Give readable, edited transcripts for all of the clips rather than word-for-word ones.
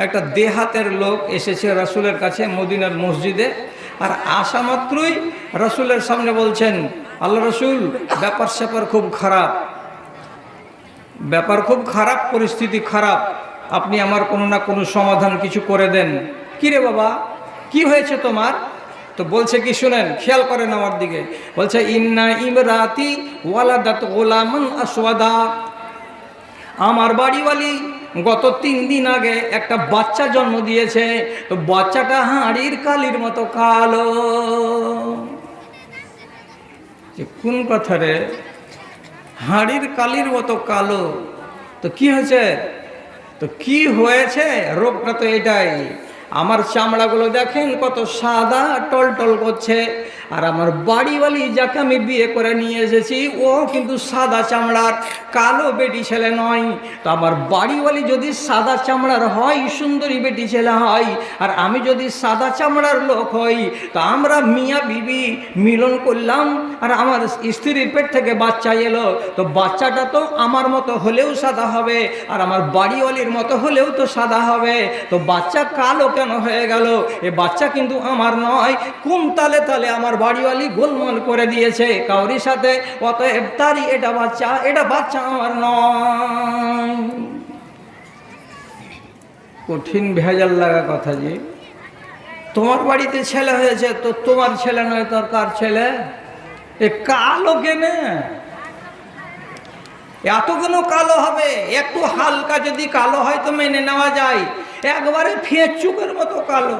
একটা দেহাতের লোক এসেছে রাসূলের কাছে মদিনার মসজিদে, আর আসা মাত্রই রাসূলের সামনে বলছেন, আল্লাহ রাসূল, ব্যাপার স্যাপার খুব খারাপ, ব্যাপার খুব খারাপ, পরিস্থিতি খারাপ, আপনি আমার কোনো না কোনো সমাধান কিছু করে দেন। কি রে বাবা, কি হয়েছে তোমার? তো বলছে কি, শুনেন, খেয়াল করেন আমার দিকে। বলছে, ইন্না ইমরাতি ওয়ালাদাত গোলামান আসওয়াদা, আমার বাড়িওয়ালি গত 3 দিন আগে একটা বাচ্চা জন্ম দিয়েছে, তো বাচ্চাটা হাঁড়ির কালির মতো কালো। কোন কথা রে, হাঁড়ির কালির মতো কালো? তো কি হয়েছে? তো কি হয়েছে, রোগটা তো এটাই, আমার চামড়াগুলো দেখেন কত সাদা টলটল করছে, আর আমার বাড়িওয়ালি যাকে আমি বিয়ে করে নিয়ে এসেছি ও কিন্তু সাদা চামড়ার, কালো বেটি ছেলে নয়। তো আমার বাড়িওয়ালি যদি সাদা চামড়ার হয়, সুন্দরী বেটি ছেলে হয়, আর আমি যদি সাদা চামড়ার লোক হই, তো আমরা মিয়া বিবি মিলন করলাম, আর আমার স্ত্রীর পেট থেকে বাচ্চা এলো, তো বাচ্চাটা তো আমার মতো হলেও সাদা হবে, আর আমার বাড়িওয়ালির মতো হলেও তো সাদা হবে, তো বাচ্চা কালো কেন হয়ে গেল? এ বাচ্চা কিন্তু আমার নয়, কোন তালে তালে আমার বাড়িওয়ালি গোলমাল করে দিয়েছে কাউরির সাথে, অতএব তারই এটা বাচ্চা আমার নয়। কঠিন ভেজাল লাগা কথা যে, তোমার বাড়িতে ছেলে হয়েছে তো তোমার ছেলে নয়, তোর কার ছেলে? এ কালো কেনে, এত কেন কালো হবে? একটু হালকা যদি কালো হয় তো মেনে নেওয়া যায়, একবারে ফেঁচুকের মতো কালো,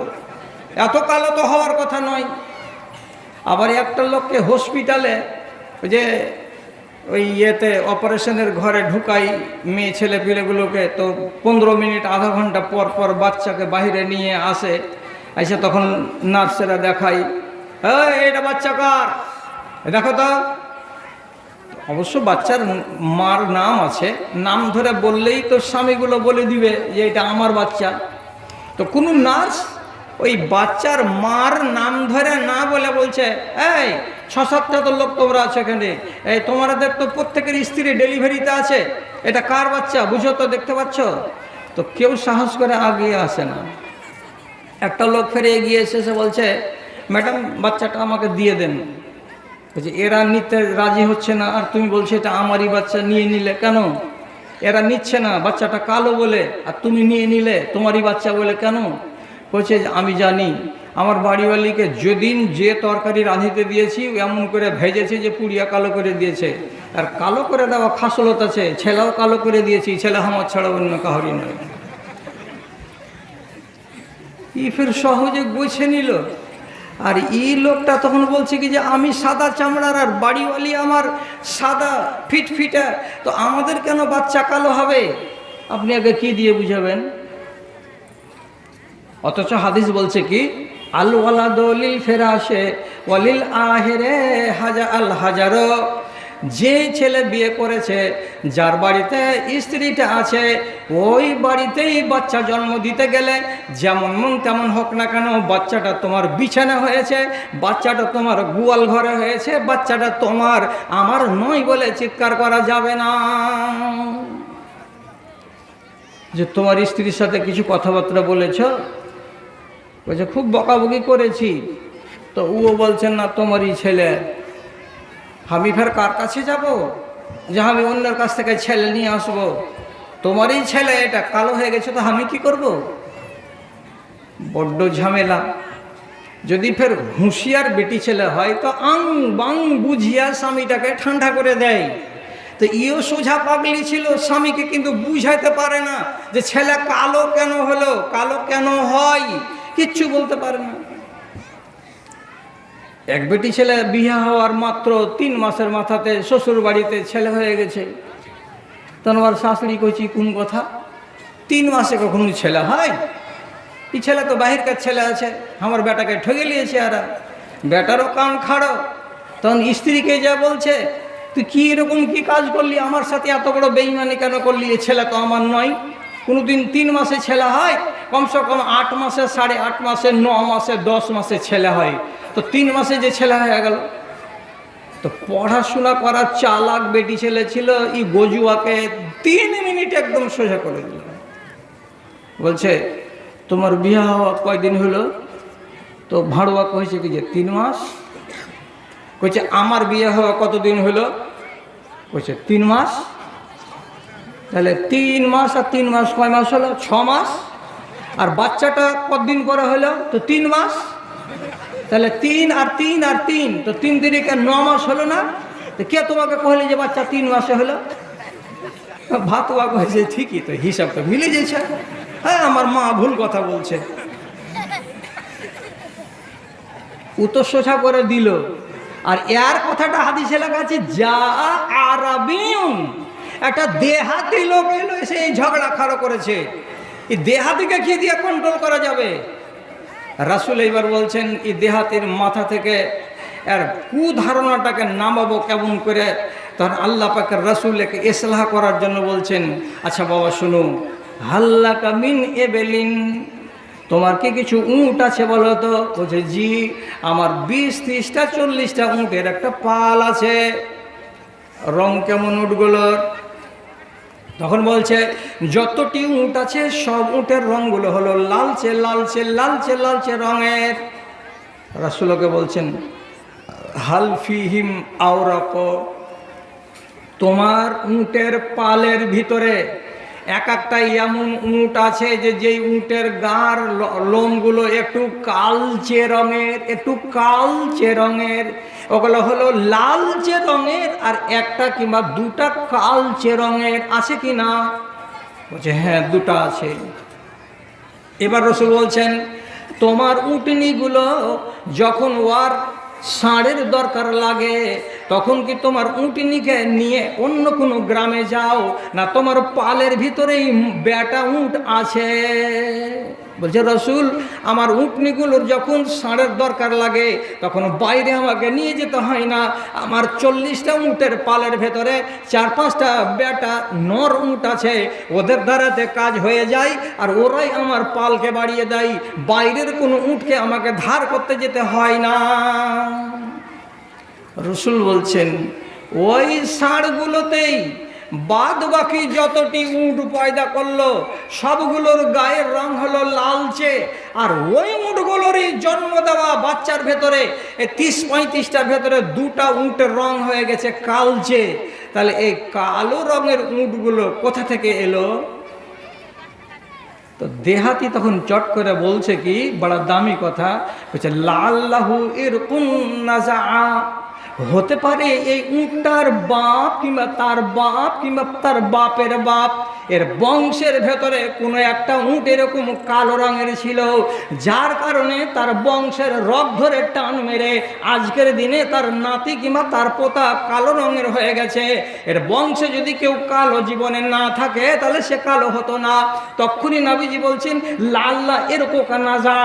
এত কালো তো হওয়ার কথা নয়। আবার একটা লোককে হসপিটালে যে ওই ইয়েতে অপারেশনের ঘরে ঢুকাই মেয়ে ছেলে পিলেগুলোকে, তো 15 মিনিট আধা ঘন্টা পর পর বাচ্চাকে বাইরে নিয়ে আসে, এসে তখন নার্সেরা দেখাই, এটা বাচ্চা কার, দেখো তো। অবশ্য বাচ্চার মার নাম আছে, নাম ধরে বললেই তো স্বামীগুলো বলে দিবে যে এটা আমার বাচ্চা। তো কোনো নার্স ওই বাচ্চার মার নাম ধরে না বলে বলছে, এই 6-7টা তো লোক তোমরা আছে এখানে, এই তোমাদের তো প্রত্যেকের স্ত্রী ডেলিভারিতে আছে, এটা কার বাচ্চা বুঝো তো, দেখতে পাচ্ছ? তো কেউ সাহস করে আগিয়ে আসে না। একটা লোক ফিরে এগিয়ে এসে বলছে, ম্যাডাম বাচ্চাটা আমাকে দিয়ে দেন। বলছে, এরা নিতে রাজি হচ্ছে না, আর তুমি বলছো এটা আমারই বাচ্চা, নিয়ে নিলে কেন? এরা নিচ্ছে না বাচ্চাটা কালো বলে, আর তুমি নিয়ে নিলে তোমারই বাচ্চা বলে কেন? বলছে, আমি জানি আমার বাড়িওয়ালিকে যেদিন যে তরকারি রাঁধিতে দিয়েছি এমন করে ভেজেছে যে পুড়িয়া কালো করে দিয়েছে, আর কালো করে দেওয়া খাসলত আছে, ছেলেও কালো করে দিয়েছি, ছেলে আমার ছাড়া অন্য কাহারি নয়। ই ফের সহজে গুছে নিল। আর এই লোকটা তখন বলছে কি যে আমি সাদা চামড়ার আর বাড়িওয়ালি আমার সাদা ফিটফিটা, তো আমাদের কেন বাচ্চা কালো হবে? আপনি আগে কি দিয়ে বুঝাবেন? অথচ হাদিস বলছে কি, আল ওয়ালাদু লিল ফিরাশে ওয়ালিল আখিরে হাজা আল হাজারো, যে ছেলে বিয়ে করেছে, যার বাড়িতে স্ত্রীটা আছে, ওই বাড়িতেই বাচ্চা জন্ম দিতে গেলে যেমন মন তেমন হোক না কেন, বাচ্চাটা তোমার বিছানা হয়েছে, বাচ্চাটা তোমার গোয়াল ঘরে হয়েছে, বাচ্চাটা তোমার, আমার নয় বলে চিৎকার করা যাবে না। যে তোমার স্ত্রীর সাথে কিছু কথাবার্তা বলেছ, বলছে খুব বকাবকি করেছি, তো ও বলছেন না তোমারই ছেলে। আমি ফের কার কাছে যাব যে আমি অন্যের কাছ থেকে ছেলে নিয়ে আসবো? তোমারই ছেলে, এটা কালো হয়ে গেছে, তো আমি কি করব? বড্ড ঝামেলা। যদি ফের হুঁশিয়ার বেটি ছেলে হয় তো আং বাং বুঝিয়া স্বামীটাকে ঠান্ডা করে দেয়। তো ইও সোজা পাগলি ছিল, স্বামীকে কিন্তু বুঝাইতে পারে না যে ছেলে কালো কেন হলো, কালো কেন হয়, কিচ্ছু বলতে পারে না। এক বেটি ছেলে বিয়ে হওয়ার মাত্র 3 মাসের মাথাতে শ্বশুর বাড়িতে ছেলে হয়ে গেছে। তখন আমার শাশুড়ি কইছি, কোন কথা, 3 মাসে কখনো ছেলে হয়? এই ছেলে তো বাহিরকার ছেলে আছে, আমার বেটাকে ঠকে নিয়েছে, আর বেটারও কান খাড়ো। তখন স্ত্রীকে যা বলছে, তুই কি এরকম কি কাজ করলি, আমার সাথে এত বড় বেঈমানি কেন করলি, এ ছেলে তো আমার নয়। কোনোদিন 3 মাসে ছেলে হয়? কমসে কম 8 মাসে, 8.5 মাসে, 9 মাসে, 10 মাসে ছেলে হয়, তো 3 মাসে যে ছেলে হয়ে গেল। তো পড়াশোনা করার চালাক বেটি ছেলে ছিল, এই গজুয়াকে 3 মিনিট একদম সোজা করে দিল। বলছে তোমার বিয়ে হওয়া কয়দিন হলো? তো ভাড়ুয়া কইছে কি যে 3 মাস। কইছে আমার বিয়ে হওয়া কতদিন হলো? কইছে 3 মাস। তাহলে 3 মাস আর 3 মাস কয় মাস হলো? 6 মাস। আর বাচ্চাটা কতদিন পরে হলো? তো 3 মাস। তাহলে 3 আর 3 আর 3, তো 3 দিনে 9 মাস হলো না? তো কে তোমাকে কইলে যে বাচ্চা 3 মাসে হলো? ভাতুয়া কইছে ঠিকই তো, হিসাব তো মিলে যাচ্ছে। হ্যাঁ, আমার মা ভুল কথা বলছে। উত্তর সোজা করে দিল। আর এর কথাটা হাদিসে লেখা আছে, যা আরাবিউন, একটা দেহাতি লোক এলো, এসে এই ঝগড়া খাড়া করেছে। এই দেহাতিকে কি দিয়ে কন্ট্রোল করা যাবে? রাসূল এইবার বলছেন, এই দেহাতির মাথা থেকে এর কুধারণাটাকে নামাবো কেমন করে। তখন আল্লাহ পাকের রাসূল একে ইসলাহ করার জন্য বলছেন, আচ্ছা বাবা শুনো, হাল্লাকা মিন এবেলিন, তোমার কি কিছু উট আছে বলো তো? বলছে জি, আমার 20, 30টা 40টা উটের একটা পাল আছে। রং কেমন উটগুলোর? তখন বলছে যতটি উট আছে সব উটের রঙগুলো হলো লালচে লালচে লালচে লালচে রঙের। রাসূলকে বলছেন, হাল ফিহিম আওরাক, তোমার উটের পালের ভিতরে এক একটা এমন উট আছে যে যেই উটের গার লোমগুলো একটু কালচে রঙের, একটু কালচে রঙের, ওগুলো হলো লালচে রঙের, আর একটা কিংবা 2টা কালচে রঙের আছে কি না? বলছে হ্যাঁ 2টা আছে। এবার রাসূল বলছেন, তোমার উটনিগুলো যখন ওয়ার ষাঁড়ের দরকার লাগে তখন কি তোমার উটনিকে নিয়ে অন্য কোনো গ্রামে যাও না তোমার পালের ভিতরেই বেটা উট আছে? বলছে রাসূল, আমার উটনিগুলোর যখন ষাঁড়ের দরকার লাগে তখন বাইরে আমাকে নিয়ে যেতে হয় না, আমার 40টা উটের পালের ভেতরে 4-5টা বেটা নর উট আছে, ওদের দ্বারাতে কাজ হয়ে যায়, আর ওরাই আমার পালকে বাড়িয়ে দেয়, বাইরের কোনো উটকে আমাকে ধার করতে যেতে হয় না। রাসূল বলছেন, ওই ষাঁড়গুলোতেই বাদ বাকি যতটি উট পয়দা করলো সবগুলোর গায়ের রং হলো লালচে, আর ওই উটগুলোরই জন্ম দেওয়া বাচ্চার ভেতরে 30-35টার ভেতরে 2টা উটের রং হয়ে গেছে কালচে। তাহলে এই কালো রঙের উটগুলো কোথা থেকে এলো? তো দেহাতি তখন চট করে বলছে কি, বড় দামি কথা, বলছে লাল্লাহু ইরকুন নাজা, হতে পারে এই উটটার বাপ কিংবা তার বাপ কিংবা তার বাপের বাপ এর বংশের ভেতরে কোনো একটা উট এরকম কালো রঙের ছিল, যার কারণে তার বংশের রগ ধরে টান মেরে আজকের দিনে তার নাতি কিংবা তার পোতা কালো রঙের হয়ে গেছে। এর বংশে যদি কেউ কালো জীবনে না থাকে তাহলে সে কালো হতো না। তখনই নবীজি বলছেন, লাল্লা এরকম না যা,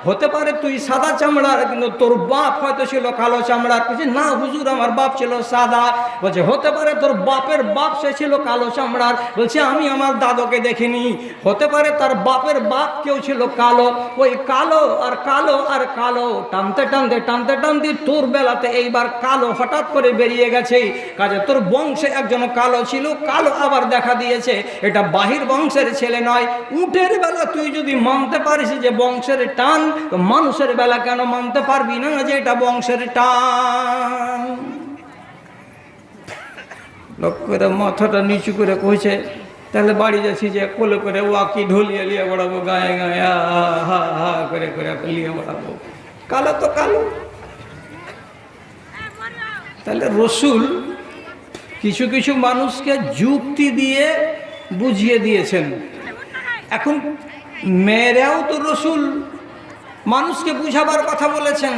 হতে পারে তুই সাদা চামড়ার কিন্তু তোর বাপ হয়তো ছিল কালো চামড়ার। বলছে না হুজুর, আমার বাপ ছিল সাদা। বলছে হতে পারে তোর বাপের বাপ সে ছিল কালো চামড়ার। বলছে আমি আমার দাদুকে দেখিনি, হতে পারে তার বাপের বাপ কেউ ছিল কালো। ওই কালো আর কালো আর কালো টানতে টানতে টানতে টানতে তোর বেলাতে এইবার কালো হঠাৎ করে বেরিয়ে গেছে। কাজে তোর বংশে একজন কালো ছিল, কালো আবার দেখা দিয়েছে, এটা বাহির বংশের ছেলে নয়। উটের বেলা তুই যদি মানতে পারিস যে বংশের টান, তো মানুষের বেলা কেন মানতে পারবি না যে এটা বংশের টান? লোক করে মাথাটা নিচু করে কইছে, তাহলে বাড়ি যাচ্ছি যে কোলে করে ওয়াকি ঢলিয়ে লিয়ে বেড়াবো, গায়ে গায়ে হা হা হা করে করে লিয়ে বেড়াবো। কালো তো কালো। তাহলে রাসূল কিছু কিছু মানুষকে যুক্তি দিয়ে বুঝিয়ে দিয়েছেন। এখন মেয়েরাও তো রাসূল মানুষকে বুঝাবার কথা বলেছেন,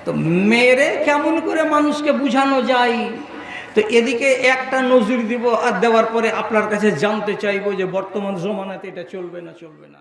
তো মেয়েরে কেমন করে মানুষকে বুঝানো যায়? তো এদিকে একটা নজির দিব, আর দেওয়ার পরে আপনার কাছে জানতে চাইবো যে বর্তমান জমানাতে এটা চলবে না চলবে না।